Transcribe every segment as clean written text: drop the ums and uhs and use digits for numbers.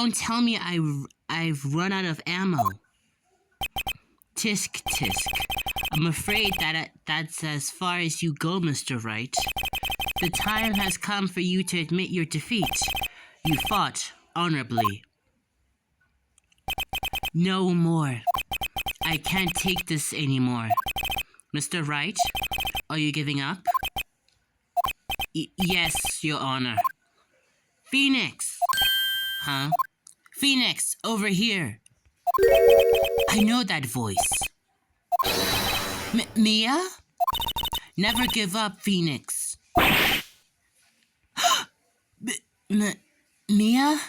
Don't tell me I've run out of ammo. Tisk tisk. I'm afraid that's as far as you go, Mr. Wright. The time has come for you to admit your defeat. You fought honorably. No more. I can't take this anymore. Mr. Wright, are you giving up? Yes, Your Honor. Phoenix! Huh? Phoenix, over here! I know that voice. Mia? Never give up, Phoenix. Mia?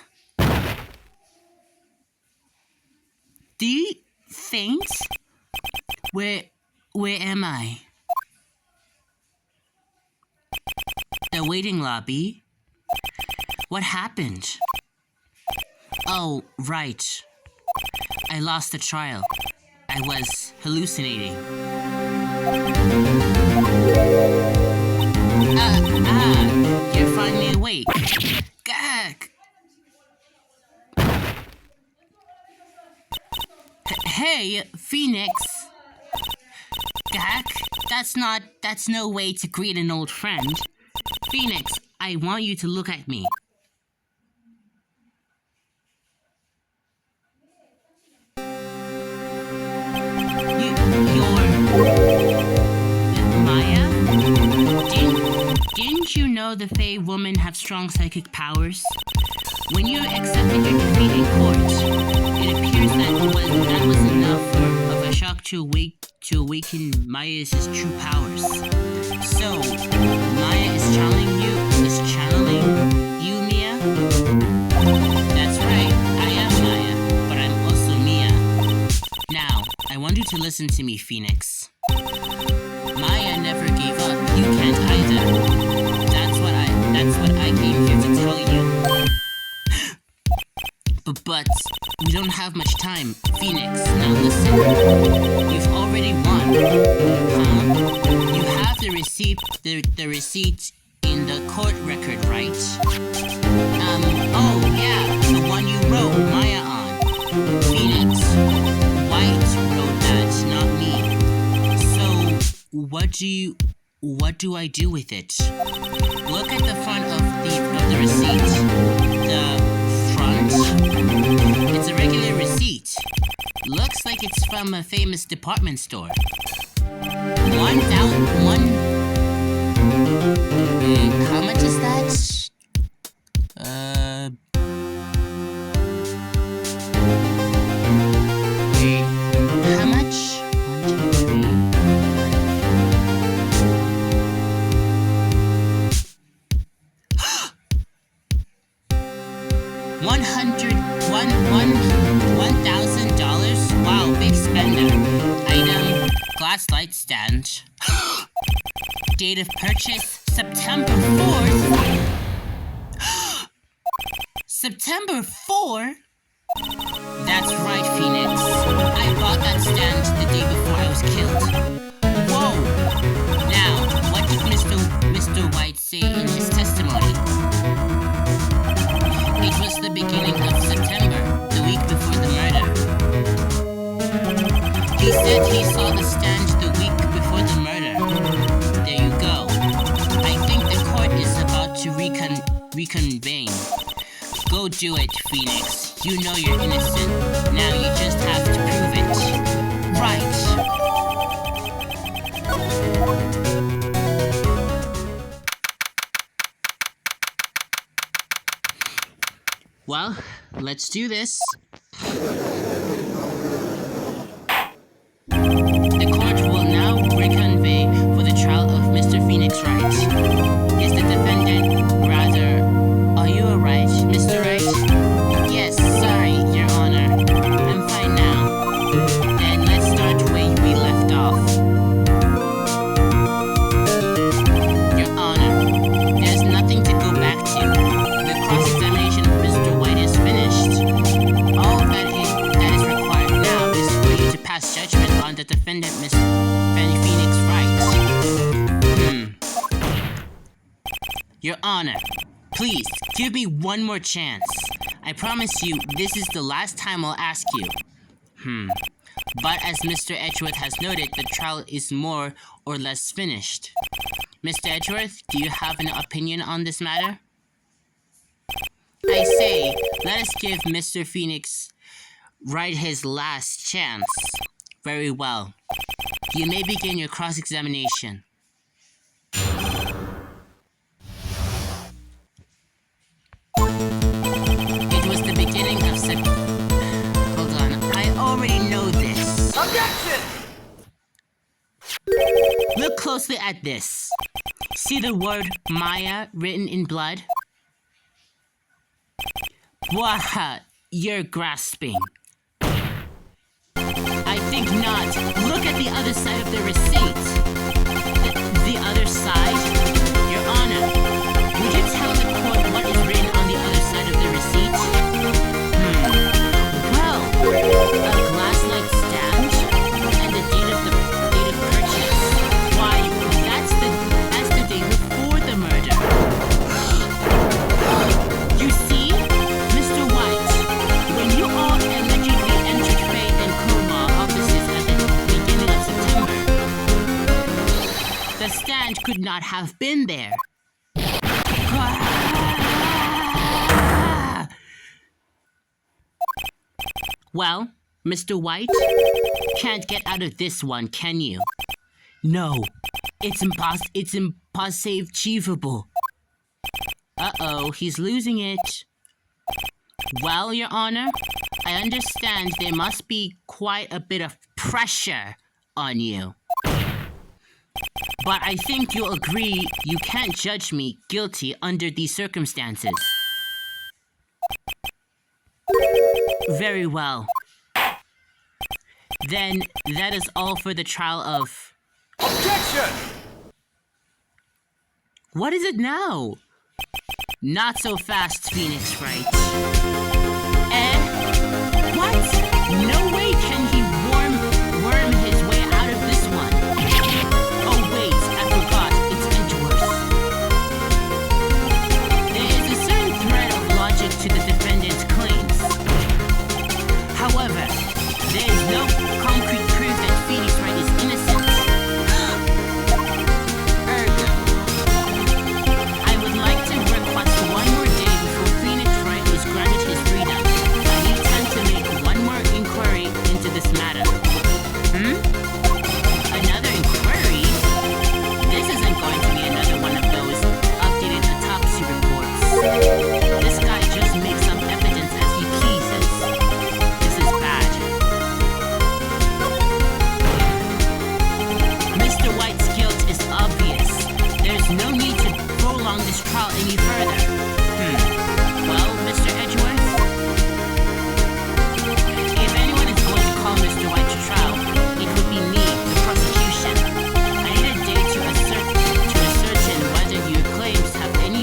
Do you faint? Where am I? The waiting lobby? What happened? Oh, right. I lost the trial. I was hallucinating. You're finally awake. Gag! Hey, Phoenix! Gag? That's no way to greet an old friend. Phoenix, I want you to look at me. Maya? Didn't you know the Fae women have strong psychic powers? When you accepted your defeat in court, it appears that was enough of a shock to awaken Maya's true powers. So, Maya is channeling you, Mia? That's right, I am Maya, but I'm also Mia. Now, I want you to listen to me, Phoenix. Maya never gave up. You can't either. That's what I came here to tell you. But we don't have much time, Phoenix. Now listen. You've already won. Huh? You have the receipt in the court record, right? Oh yeah, the one you wrote Maya on. Phoenix. White wrote that, not me. So what do I do with it? Look at the front of the receipt. The front? It's a regular receipt. Looks like it's from a famous department store. 1,000. How much is that? How much? 1,000? Wow, big spender. Item, glass light stand. Date of purchase, September 4th. September 4? That's right, Phoenix. I bought that stand the day before I was killed. Whoa! Now, what did Mr. White say in his testimony? It was the beginning of September, the week before the murder. He said he saw the stand the week before the murder. There you go. I think the court is about to reconvene. Go do it, Phoenix. You know you're innocent. Now you just have to prove it. Right. Well, let's do this. The court will now reconvene for the trial of Mr. Phoenix Wright. Is the defendant rather... Are you alright, Mr. Wright? Yes, sorry, Your Honor. I'm fine now. Then let's start where we left off. Your Honor, there's nothing to go back to. The cross-examination of Mr. White is finished. All that is required now is for you to pass judgment on the defendant, Miss Phoenix Wright. Your Honor, please, give me one more chance. I promise you, this is the last time I'll ask you. But as Mr. Edgeworth has noted, the trial is more or less finished. Mr. Edgeworth, do you have an opinion on this matter? I say, let us give Mr. Phoenix Wright his last chance. Very well. You may begin your cross-examination. It was the beginning of Hold on, I already know this. Objection! Look closely at this. See the word Maya written in blood? Waha, you're grasping. I think not. Look at the other side of the receipt. The other side? Your Honor, would you tell the court what is written on the other side of the receipt? Well, a glass-like stand and the date of purchase. Why, that's the day before the murder. You see, Mr. White, when you all allegedly entered Faith and Coma offices at the beginning of September, the stand could not have been there. Well, Mr. White, can't get out of this one, can you? No, it's impossible. Uh-oh, he's losing it. Well, Your Honor, I understand there must be quite a bit of pressure on you. But I think you'll agree you can't judge me guilty under these circumstances. Very well. Then that is all for the trial of... Objection! What is it now? Not so fast, Phoenix Wright. What? No way can he worm his way out of this one. Oh wait, I forgot, it's Edgeworth. There is a certain thread of logic to the defendant's claims. However, there is no concrete proof that Phoenix Wright is innocent. Ergo, I would like to request one more day before Phoenix Wright is granted his freedom. I need time to make one more inquiry into this matter. Another inquiry? This isn't going to be another one of those updated autopsy reports. This guy just makes up evidence as he pleases. This is bad. Mr. White's guilt is obvious. There's no need to prolong this trial any further. Well, Mr. Edgeworth? If anyone is going to call Mr. White to trial, it would be me, the prosecution. I need a day to ascertain whether your claims have any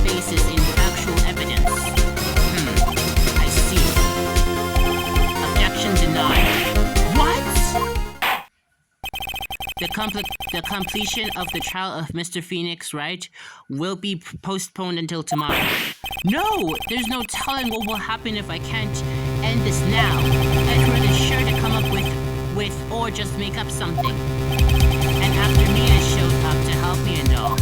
basis in factual evidence. I see. Objection denied. What? The completion of the trial of Mr. Phoenix Wright will be postponed until tomorrow. No! There's no telling what will happen if I can't end this now. Edward is sure to come up with or just make up something. And after Mia showed up to help me and all.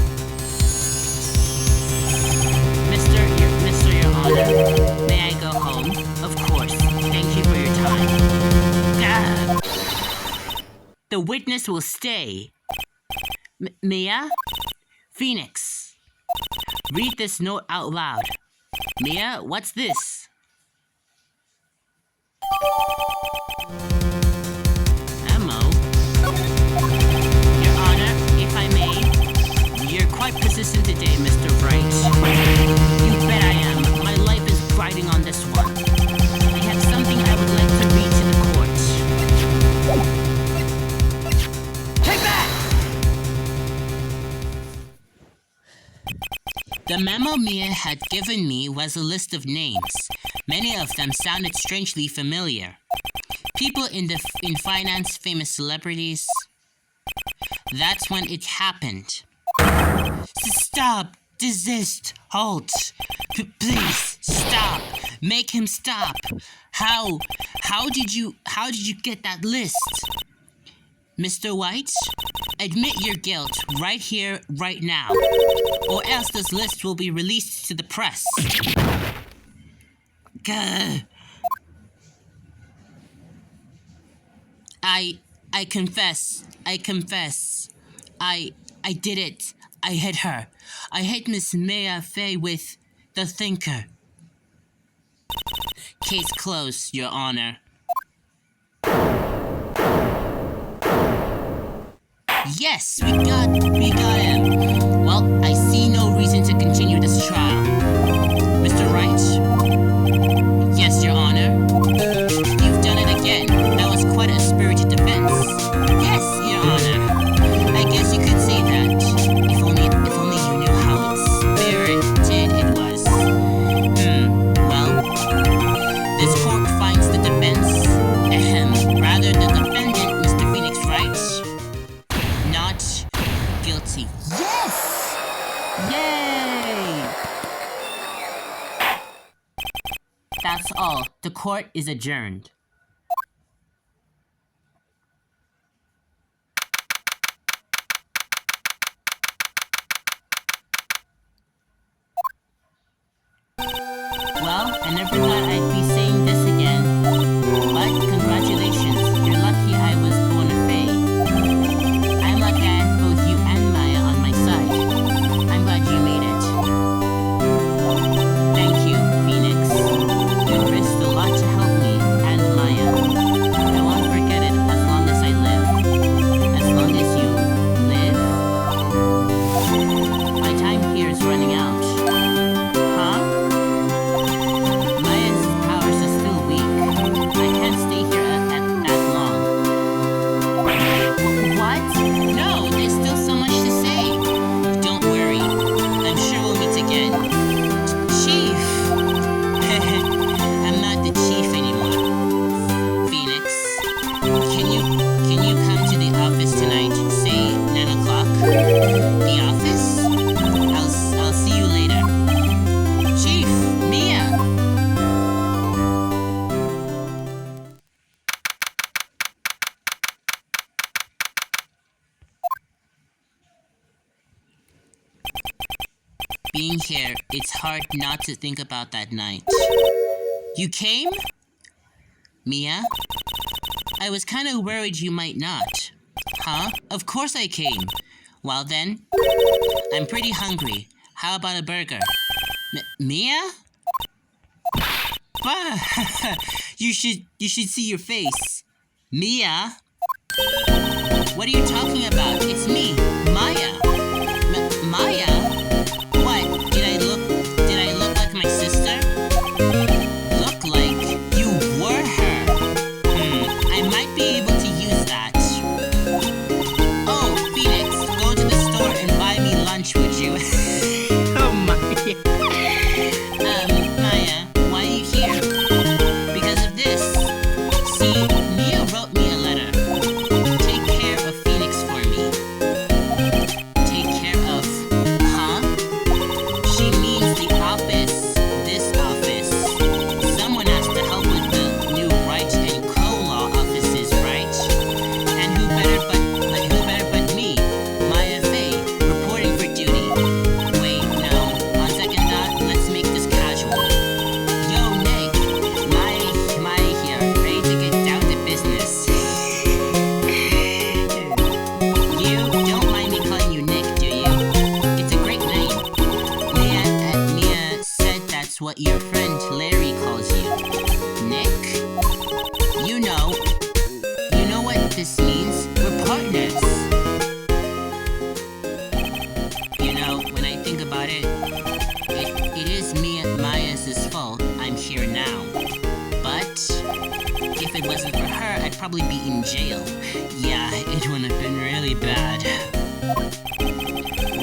Mr. Your Honor, may I go home? Of course. Thank you for your time. The witness will stay. Mia? Phoenix. Read this note out loud. Mia, what's this? Ammo? Your Honor, if I may, you're quite persistent today, Mr. Wright. You bet I am. My life is riding on this one. I have something I would like to read to the court. Take that! The memo Mia had given me was a list of names. Many of them sounded strangely familiar. People in finance, famous celebrities. That's when it happened. Stop! Desist! Halt! Please, stop! Make him stop. How did you get that list? Mr. White, admit your guilt right here, right now, or else this list will be released to the press. Gah. I confess. I did it. I hit her. I hit Miss Maya Fey with the thinker. Case closed, Your Honor. Yes, we got him. Well, I see no reason to continue this trial. Mr. Wright? Yes, Your Honor. You've done it again. That was quite a spirited defense. Yes, Your Honor. I guess you could say that. If only you knew how spirited it was. Well, this court finds the defense, rather the defendant, Mr. Phoenix Wright, not guilty. Yes! Yay! That's all. The court is adjourned. Well, I never thought I'd be saying this again. But congratulations. You're lucky I was born a fae. I'm lucky I had both you and Maya on my side. I'm glad you made it. Thank you, Phoenix. You risked a lot to help me and Maya. I won't forget it as long as I live. As long as you live? My time here is running out. Huh? Maya's powers are still weak. I can't stay here that long. What? No, there's still so much to say. Don't worry. I'm sure we'll meet again. Chief! I'm not the chief anymore. Phoenix, can you come to the office tonight? Say 9 o'clock? The office? I'll see you later. Chief! Mia! Being here, it's hard not to think about that night. You came? Mia? I was kind of worried you might not. Huh? Of course I came. Well then, I'm pretty hungry. How about a burger? Mia? You should see your face. Mia? What are you talking about? It's me, Maya. Maya? What? Did I look like my sister? Look like you were her. I might be able to use that. Oh, Phoenix, go to the store and buy me lunch, would you? Oh my. Maya, why are you here? Because of this. See, Mia wrote me a letter. Take care of Phoenix for me. Take care of, huh? She means the office, this office. Someone has to help with the new wright and co-law offices, right? And who better but me, Maya Fey, reporting for duty. Wait, no. On second thought, let's make this casual. Yo, Nick. Maya here, ready to get down to business. You don't mind me calling you Nick, do you? It's a great name. Mia said that's what your friend Larry calls you. Nick? You know what this means? We're partners. You know, when I think about it, it is Maya's fault I'm here now. But if it wasn't for her, I'd probably be in jail. Yeah, it would have been really bad.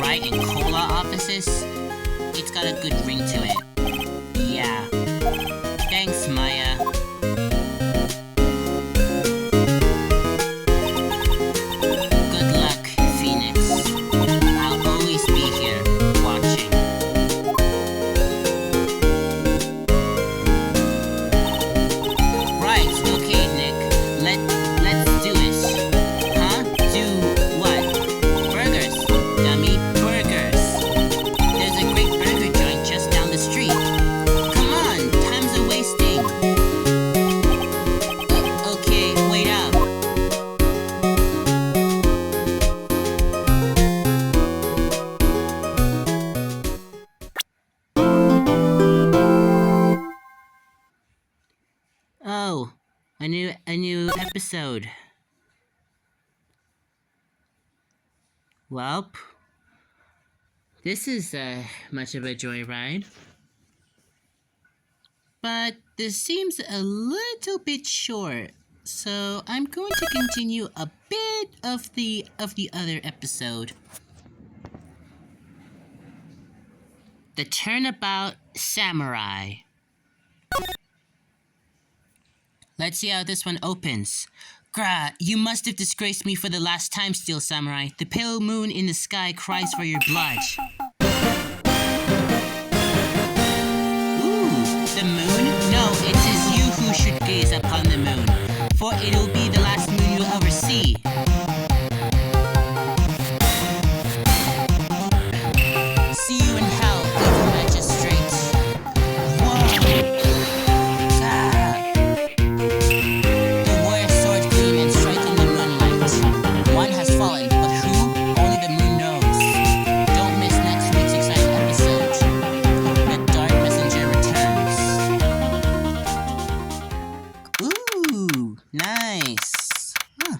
Right and cola offices? It's got a good ring to it. Yeah. Thanks, Maya. Good luck, Phoenix. I'll always be here, watching. A new episode. Well, this is much of a joyride. But this seems a little bit short. So I'm going to continue a bit of the other episode. The Turnabout Samurai. Let's see how this one opens. Grah, you must have disgraced me for the last time, Steel Samurai. The pale moon in the sky cries for your blood. Ooh, the moon? No, it is you who should gaze upon the moon, for it'll be the last moon you'll ever see. See you in hell, evil magistrate. Whoa! The warrior sword gleam and strike in the moonlight. One has fallen, but who? Only the moon knows. Don't miss next week's exciting episode. The Dark Messenger returns. Ooh, nice. Huh.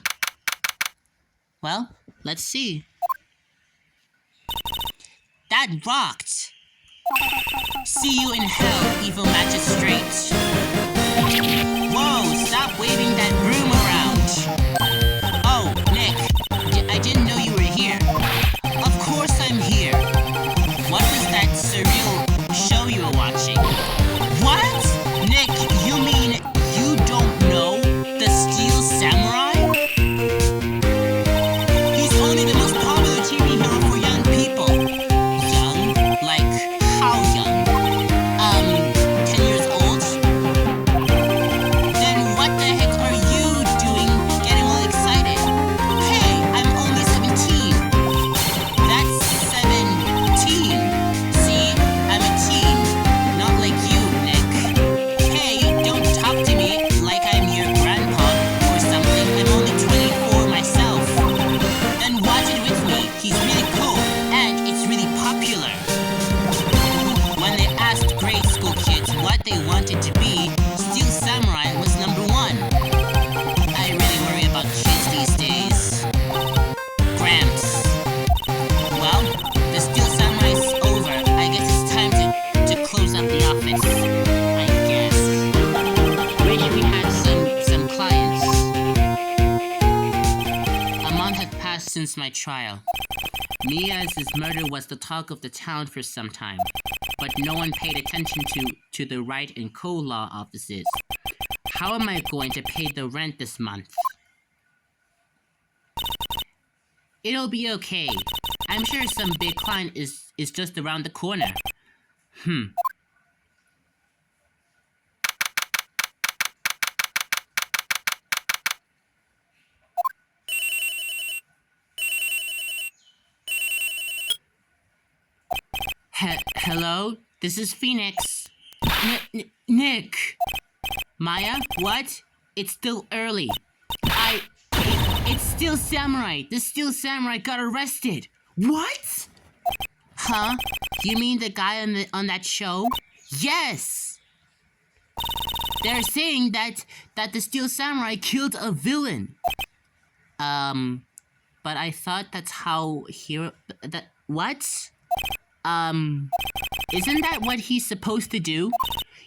Well, let's see. That rocked! See you in hell, evil magistrate. Whoa, stop waving that broom around. Oh, Nick, I didn't know you were here. Of course I'm here. What was that surreal show you were watching? What? Nick, you mean you don't know the Steel Samurai? He's only the most popular TV hero for young people. Young? Like, how young? 10 years old? Then what the heck are you doing getting all excited? Hey, I'm only 17. That's 17. See, I'm a teen. Not like you, Nick. Hey, don't talk to me like I'm your grandpa or something. I'm only 24 myself. Then watch it with me. He's really cool, and it's really popular. When they asked grade school kids what they wanted to be, Steel Samurai was number one. I really worry about kids these days. Gramps. Well, the Steel Samurai's over. I guess it's time to close up the office. I guess. Wish we had some clients. A month had passed since my trial. Mia's murder was the talk of the town for some time, but no one paid attention to the Wright and Co. law offices. How am I going to pay the rent this month? It'll be okay. I'm sure some big client is just around the corner. Hello? This is Phoenix. Nick! Maya? What? It's still early. It's Steel Samurai. The Steel Samurai got arrested. What? Huh? You mean the guy on that show? Yes! They're saying that the Steel Samurai killed a villain. But I thought that's how what? Isn't that what he's supposed to do?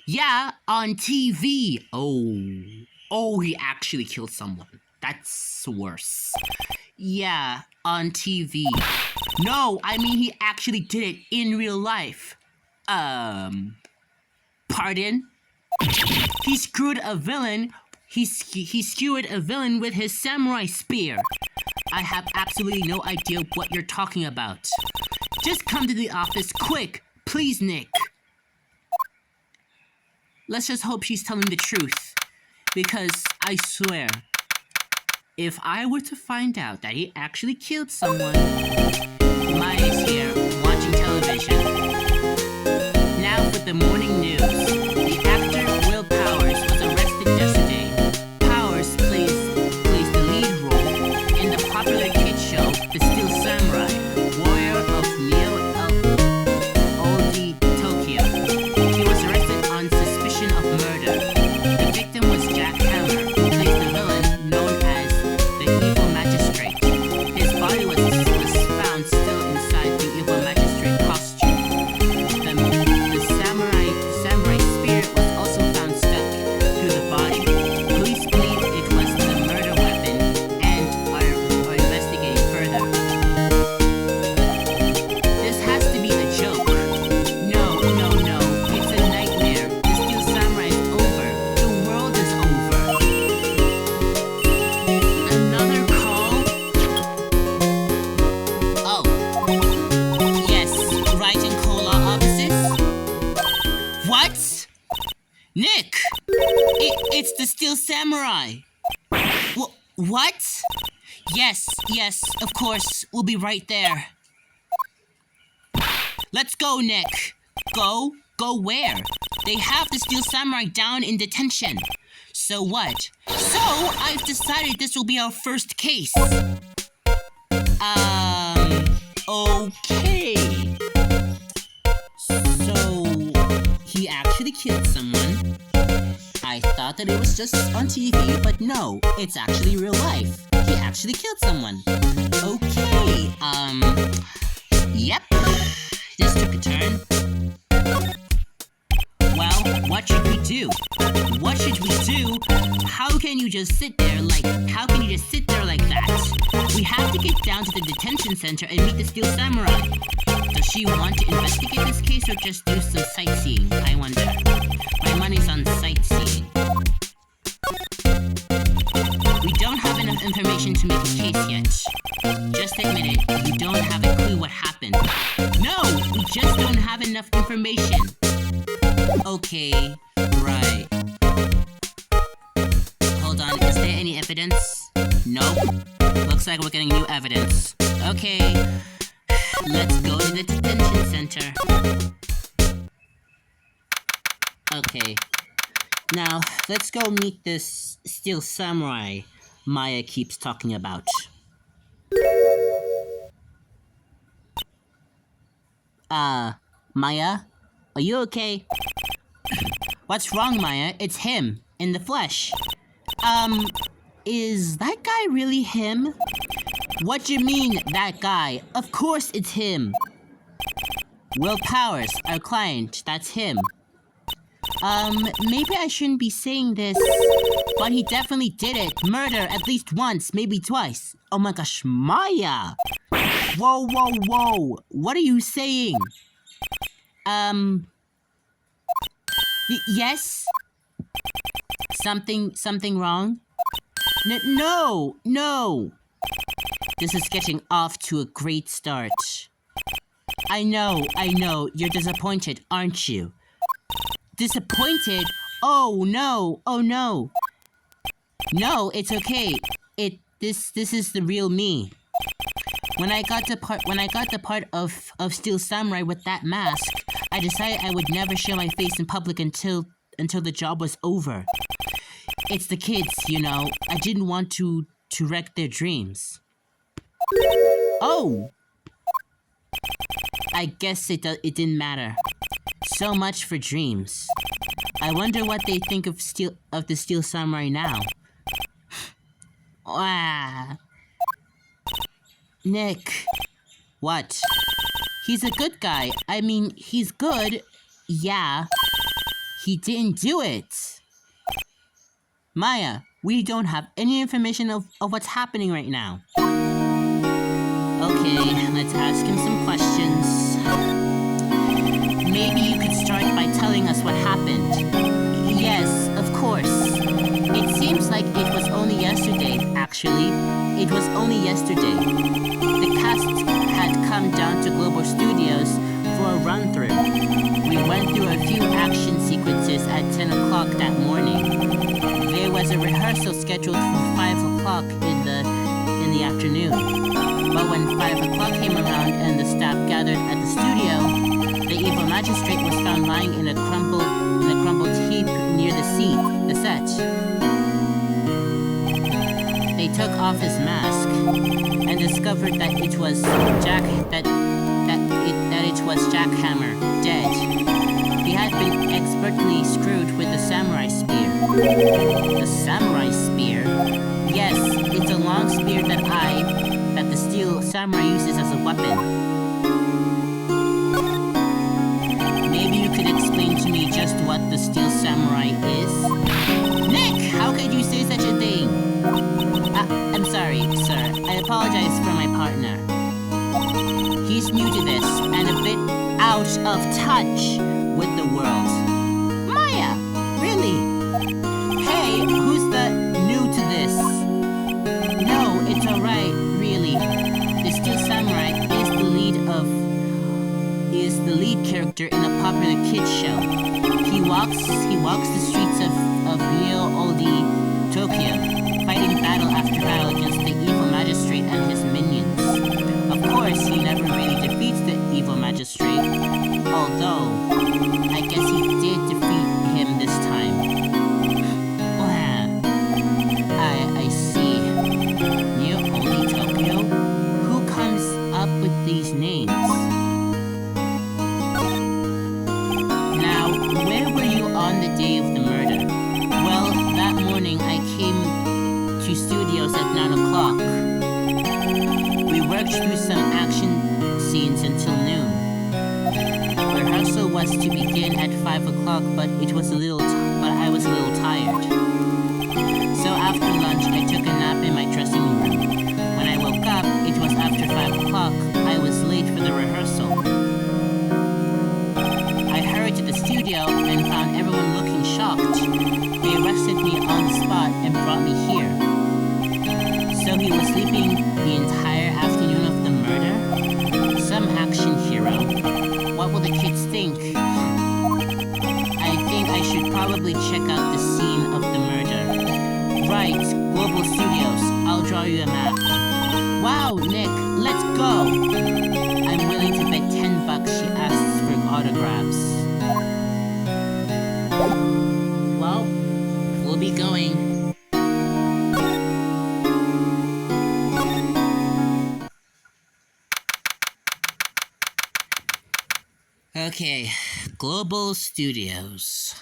Yeah, on TV. Oh, he actually killed someone. That's worse. Yeah, on TV. No, I mean he actually did it in real life. Pardon? He screwed a villain. He skewered a villain with his samurai spear. I have absolutely no idea what you're talking about. Just come to the office quick, please, Nick. Let's just hope she's telling the truth. Because I swear, if I were to find out that he actually killed someone, Maya's here watching television. Now for the morning news. The actor Will Powers was arrested yesterday. Powers plays the lead role in the popular kids show The Steel Samurai, warrior of Neo-Oldie Tokyo. He was arrested on suspicion of murder. The victim was Jack Hammer. Nick! It's the Steel Samurai! What? Yes, of course. We'll be right there. Let's go, Nick. Go? Go where? They have the Steel Samurai down in detention. So what? So, I've decided this will be our first case. Okay. So, he actually killed someone. I thought that it was just on TV, but no, it's actually real life. He actually killed someone. Okay, yep. This took a turn. Well, what should we do? What should we do? How can you just sit there like that? We have to get down to the detention center and meet the Steel Samurai. Does she want to investigate this case or just do some sightseeing? I wonder. My money's on sightseeing. We don't have enough information to make a case yet. Just admit it, we don't have a clue what happened. No, we just don't have enough information. Okay, right. Hold on, is there any evidence? Nope. Looks like we're getting new evidence. Okay, let's go to the detention center. Okay. Now, let's go meet this Steel Samurai Maya keeps talking about. Maya? Are you okay? What's wrong, Maya? It's him, in the flesh. Is that guy really him? What do you mean, that guy? Of course it's him. Will Powers, our client, that's him. Maybe I shouldn't be saying this, but he definitely did it. Murder at least once, maybe twice. Oh my gosh, Maya! Whoa. What are you saying? Yes? Something wrong? No! This is getting off to a great start. I know, you're disappointed, aren't you? Disappointed? Oh no! No, it's okay. This is the real me. When I got the part of Steel Samurai with that mask, I decided I would never show my face in public until the job was over. It's the kids, you know. I didn't want to wreck their dreams. Oh! I guess it didn't matter. So much for dreams. I wonder what they think of the Steel Samurai now. Nick. What? He's a good guy. I mean, he's good. Yeah. He didn't do it. Maya, we don't have any information of what's happening right now. Okay, let's ask him some questions. Maybe you could start by telling us what happened. Yes, of course. It seems like it was only yesterday, actually. It was only yesterday. The cast had come down to Global Studios for a run-through. We went through a few action sequences at 10 o'clock that morning. There was a rehearsal scheduled for 5 o'clock in the afternoon. But when 5 o'clock came around and the staff gathered at the studio, the evil magistrate was found lying in a crumpled heap near the set. They took off his mask and discovered that it was Jackhammer, dead. He had been expertly screwed with the samurai spear. The samurai spear? Yes, it's a long spear that the Steel Samurai uses as a weapon. Maybe you could explain to me just what the Steel Samurai is? Nick! How could you say such a thing? I'm sorry, sir. I apologize for my partner. He's new to this, and a bit out of touch with the world. Maya! Really? Hey, who's the new to this? No, it's alright, really. The Steel Samurai is the lead character in a popular kids show. He walks the battle after battle against the evil magistrate and his minions. Of course, he never really defeats the evil magistrate, although I guess he did defeat him this time. I see. Near Oli Tokyo? Who comes up with these names? Now, where were you on the day of the murder? Well, that morning I came to studios at 9 o'clock. We worked through some action scenes until noon. Rehearsal was to begin at 5 o'clock, but I was a little tired. So after lunch, I took a nap in my dressing room. When I woke up, it was after 5 o'clock. I was late for the rehearsal. I hurried to the studio and found everyone looking shocked. They arrested me on the spot and brought me here. So he was sleeping the entire afternoon of the murder? Some action hero. What will the kids think? I think I should probably check out the scene of the murder. Right, Global Studios. I'll draw you a map. Wow, Nick, let's go! I'm willing to bet $10 she asks for autographs. Well, we'll be going. Okay, Global Studios.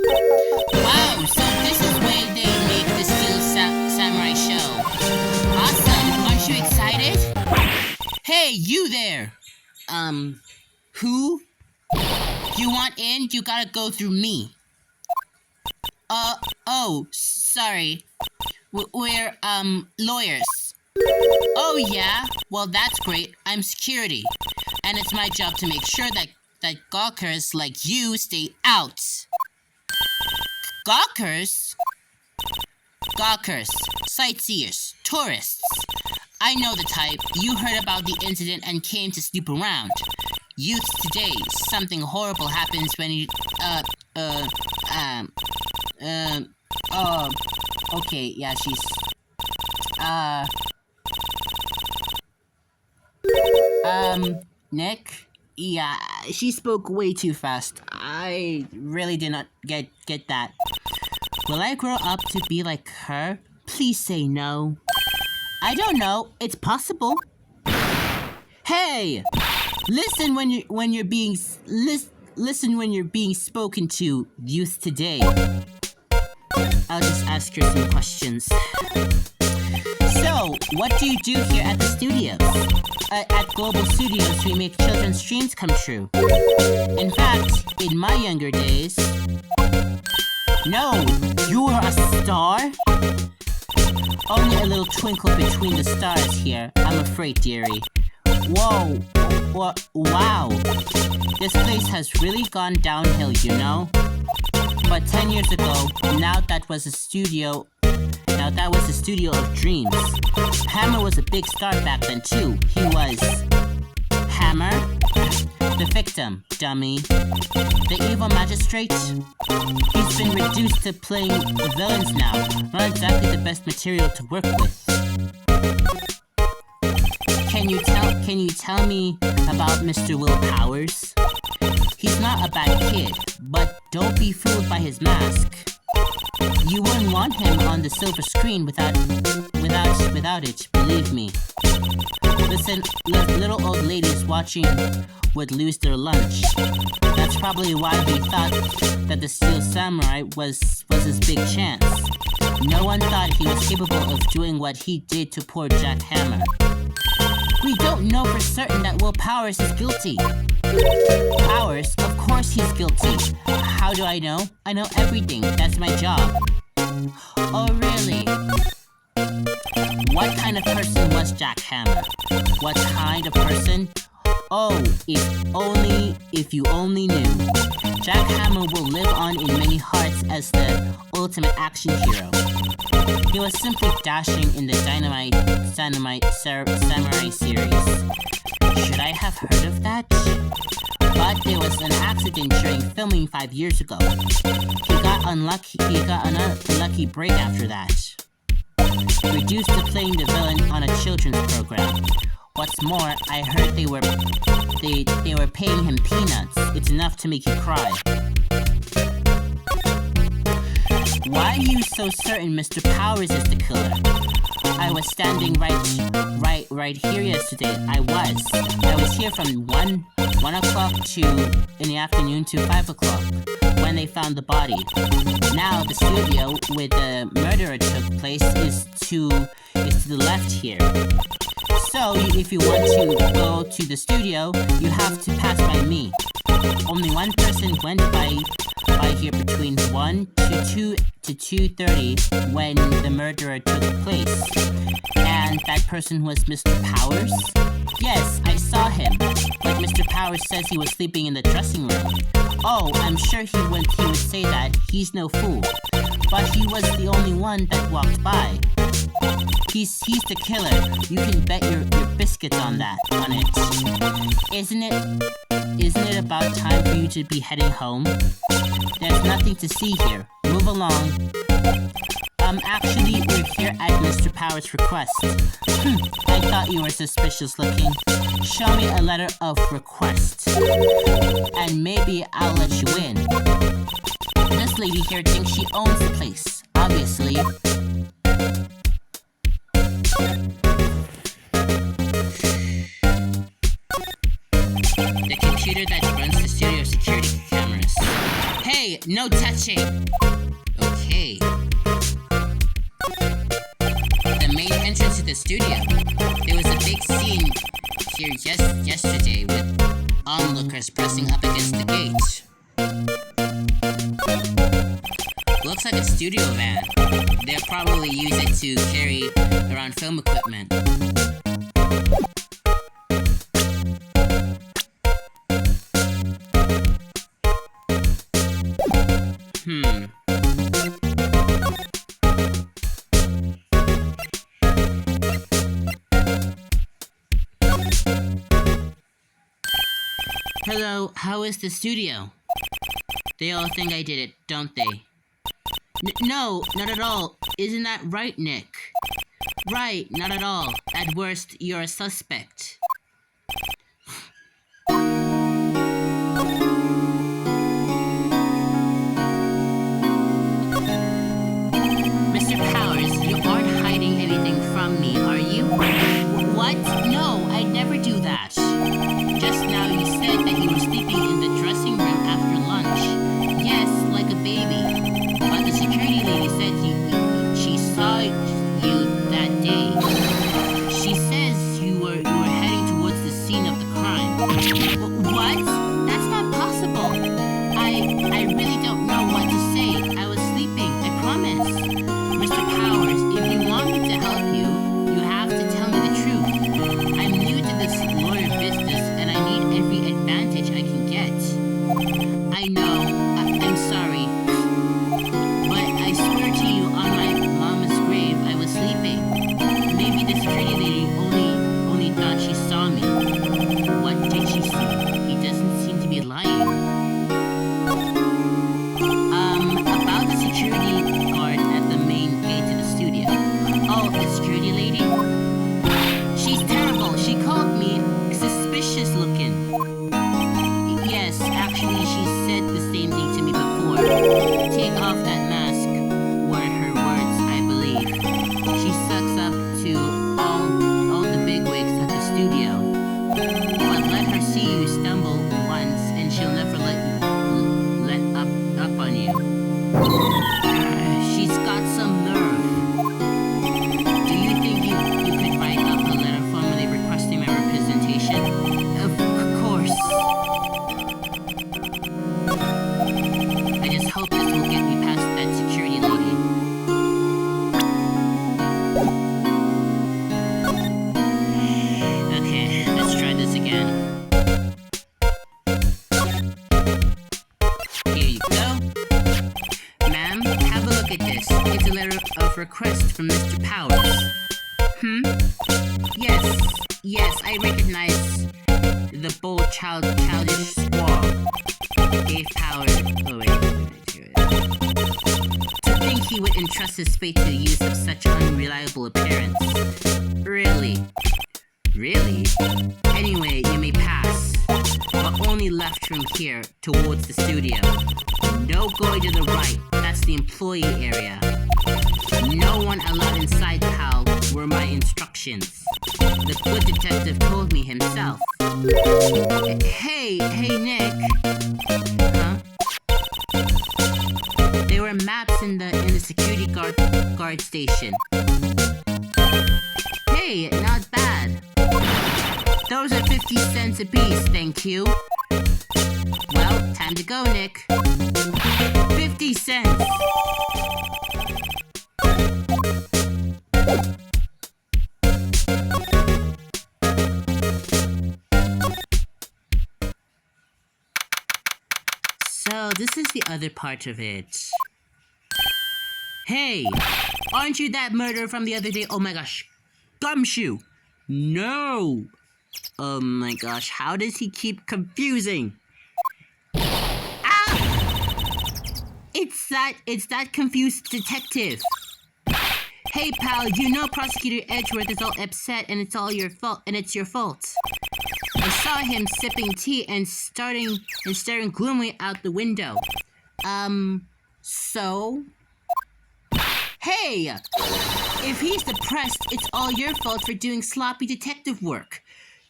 Wow, so this is where they make the Steel Samurai show. Awesome, aren't you excited? Hey, you there! Who? You want in? You gotta go through me. Oh, sorry. We're, lawyers. Oh, yeah? Well, that's great. I'm security. And it's my job to make sure that gawkers like you stay out. Gawkers? Gawkers. Sightseers. Tourists. I know the type. You heard about the incident and came to snoop around. Youths today, something horrible happens when you, okay, yeah, she's, Nick? Yeah, she spoke way too fast. I really did not get that. Will I grow up to be like her? Please say no. I don't know. It's possible. Hey! Listen when you're being spoken to, youth today. I'll just ask her some questions. So, what do you do here at the studios? At Global Studios, we make children's dreams come true. In fact, in my younger days... No, you are a star? Only a little twinkle between the stars here, I'm afraid, dearie. Whoa, wow. This place has really gone downhill, you know? But 10 years ago, that was a studio of dreams. Hammer was a big star back then too. He was... Hammer? The victim, dummy. The evil magistrate? He's been reduced to playing villains now. Not exactly the best material to work with. Can you tell me about Mr. Will Powers? He's not a bad kid, but don't be fooled by his mask. You wouldn't want him on the silver screen without it, believe me. Listen, little old ladies watching would lose their lunch. That's probably why they thought that the Steel Samurai was his big chance. No one thought he was capable of doing what he did to poor Jack Hammer. We don't know for certain that Will Powers is guilty. Powers? Of course he's guilty. How do I know? I know everything. That's my job. Oh, really? What kind of person was Jack Hammer? What kind of person? Oh, if you only knew. Jack Hammer will live on in many hearts as the ultimate action hero. He was simply dashing in the Samurai series. Should I have heard of that? But there was an accident during filming 5 years ago. He got an unlucky break after that. Reduced to playing the villain on a children's program. What's more, I heard they were paying him peanuts. It's enough to make you cry. Why are you so certain Mr. Powers is the killer? I was standing right here yesterday. I was here from 1 o'clock in the afternoon to 5 o'clock when they found the body. Now the studio where the murder took place is to the left here. So if you want to go to the studio, you have to pass by me. Only one person went by here between 1 to 2:30 when the murderer took place. And that person was Mr. Powers? Yes, I saw him. But Mr. Powers says he was sleeping in the dressing room. Oh, I'm sure he would say that. He's no fool. But he was the only one that walked by. He's the killer. You can bet your biscuits on it. Isn't it about time for you to be heading home? There's nothing to see here. Move along. Actually, we're here at Mr. Powers' request. I thought you were suspicious looking. Show me a letter of request. And maybe I'll let you in. This lady here thinks she owns the place. Obviously. The computer that runs the studio security cameras. Hey, no touching! Okay. The main entrance to the studio. There was a big scene here yesterday with onlookers pressing up against the gate. Looks like a studio van. They'll probably use it to carry around film equipment. Hello, how is the studio? They all think I did it, don't they? No, not at all. Isn't that right, Nick? Right, not at all. At worst, you're a suspect. Mr. Powers, you aren't hiding anything from me, are you? What? No, I'd never do that. Just now you said that you were sleeping in the dressing room after lunch. Yes, like a baby. But the security lady said she saw you that day. She says you were heading towards the scene of the crime. What? That's not possible. I really don't know what to say. I was sleeping, I promise. Mr. Powers, if you want me to help you, you have to tell me the truth. I'm new to this lawyer business and I need every advantage I can get. I know, I'm sorry. But I swear to you on my mama's grave, I was sleeping. Maybe the security lady only thought she saw me. What did she see? He doesn't seem to be lying. About the security guard at the main gate to the studio. Oh, the security lady? She's terrible. She called me suspicious looking. Yes, actually, she said the same thing to me before. Take off that mask, were her words, I believe. She sucks up to all the bigwigs at the studio. But let her see you stumble once, and she'll never let up on you. She's got some nerve. Do you think you could write up a letter formally requesting my representation? Of course. I just hope this will get me past that security lady. Okay, let's try this again. Here you go. Ma'am, have a look at this. It's a letter of request from Mr. Powers. Yes, I recognize the bold childish squaw. Gave Powers... Oh, wait. To think he would entrust his fate to the use of such unreliable appearance. Really? Really? Anyway, you may pass. But only left from here, towards the studio. No going to the right, that's the employee area. No one allowed inside, pal, were my instructions. The good detective told me himself. Hey, Nick. Huh? There were maps in the security guard station. Hey, not bad. Those are 50 cents apiece, thank you. Well, time to go, Nick. 50 cents! So, this is the other part of it. Hey! Aren't you that murderer from the other day? Oh my gosh. Gumshoe! No! Oh my gosh, how does he keep confusing? Ah! It's that confused detective. Hey pal, you know Prosecutor Edgeworth is all upset and it's all your fault, and it's your fault. I saw him sipping tea and staring gloomily out the window. So? Hey! If he's depressed, it's all your fault for doing sloppy detective work.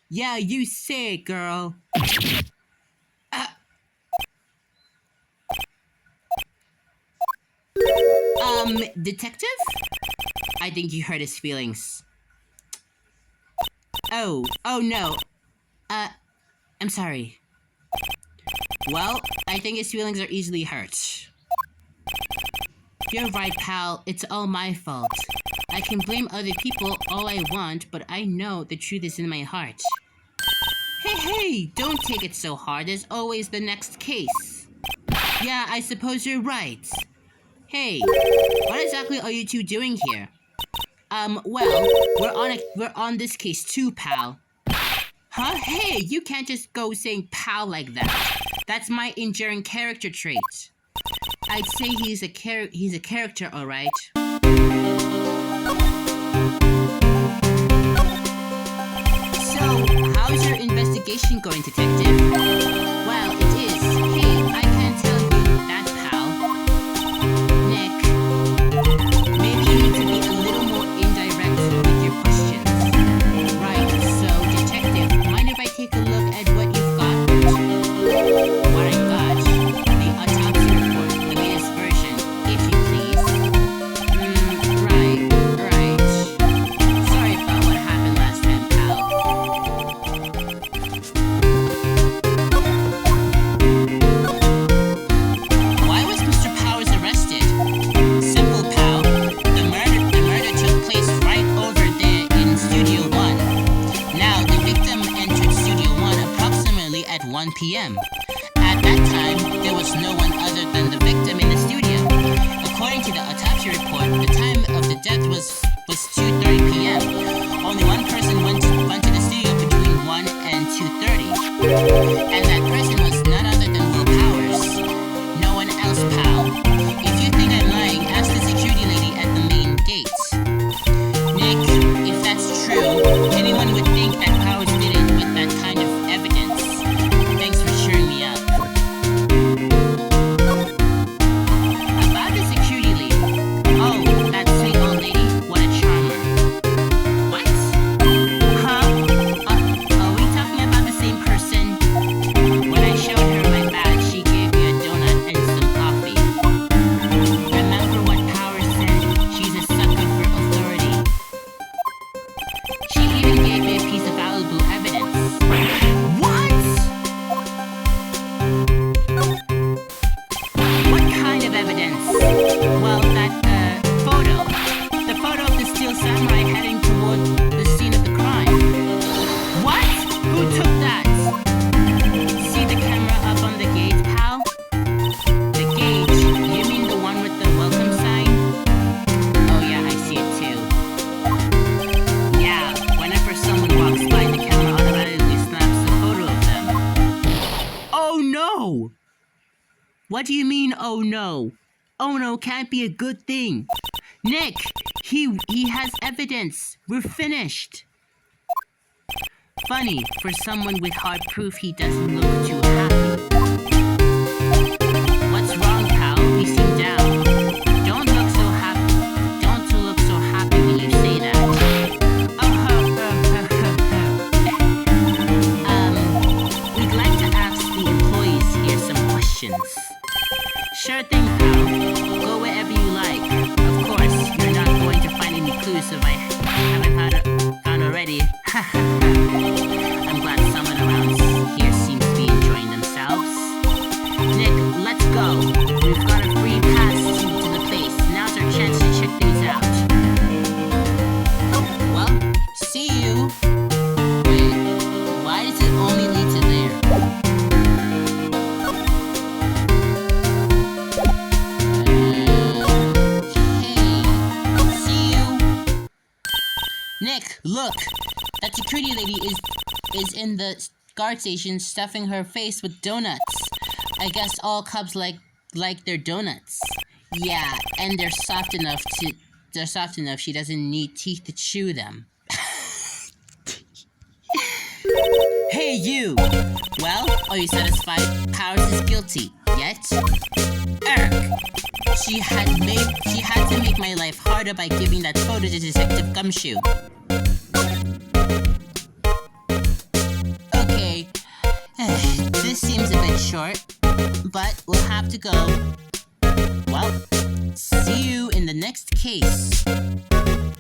Yeah, you say it, girl. Detective? I think you hurt his feelings. Oh no. I'm sorry. Well, I think his feelings are easily hurt. You're right, pal. It's all my fault. I can blame other people all I want, but I know the truth is in my heart. Hey, don't take it so hard. There's always the next case. Yeah, I suppose you're right. Hey, what exactly are you two doing here? Well, we're on this case too, pal. Huh? Hey, you can't just go saying pal like that. That's my enduring character trait. I'd say he's a character, alright. So, how's your investigation going, detective? Well, it is. Hey, I can't tell you that, pal. Nick, maybe you need to be a little more indirect with your questions. Right, so, detective, mind if I take a look at what you've got? What I got? The autopsy report, the latest version, if you please. Right. Sorry about what happened last time, pal. Why was Mr. Powers arrested? Simple, pal. The murder took place right over there in Studio 1. Now, the victim entered Studio 1 approximately at 1 p.m. At that time, there was no one other than the victim in the studio. According to the autopsy report, the time of the death was 2:30 p.m. Only one person went to the studio between 1 and 2:30. And that person was none other than Will Powers. No one else, pal. If you think I'm lying, ask the security lady at the main gate. Nick, if that's true, anyone would think that Powers did it with that kind of evidence. Thanks for cheering me up. About the security lady. Oh, that sweet old lady. What a charmer. What? Huh? Are we talking about the same person? When I showed her my badge, she gave me a donut and some coffee. Remember what Powers said? She's a sucker for authority. She even gave me a piece of valuable evidence. What? What kind of evidence? Well, that, photo. The photo of the steel samurai heading toward the scene of the crime. What? Who took that? See the camera up on the gate, pal? The gauge. You mean the one with the welcome sign? Oh yeah, I see it too. Yeah, whenever someone walks by, the camera automatically snaps a photo of them. Oh no! What do you mean, oh no? Oh no, can't be a good thing. Nick, he has evidence. We're finished. Funny, for someone with hard proof, he doesn't look too happy. What's wrong, pal? You seem down. Don't look so happy. Don't look so happy when you say that. We'd like to ask the employees here some questions. Sure thing, pal. Go wherever you like. Of course, you're not going to find any clues if I haven't found already. I'm glad someone around here seems to be enjoying themselves. Nick, let's go. We've got a free pass to the place. Now's our chance to check things out. Well, see you. Wait, why does it only lead to there? Okay, see you. Nick, look. That security lady is in the guard station stuffing her face with donuts. I guess all cubs like their donuts. Yeah, and they're soft enough she doesn't need teeth to chew them. Hey you! Well, are you satisfied? Powers is guilty. Yet? She had to make my life harder by giving that photo to Detective Gumshoe. Okay, this seems a bit short, but we'll have to go. Well, see you in the next case.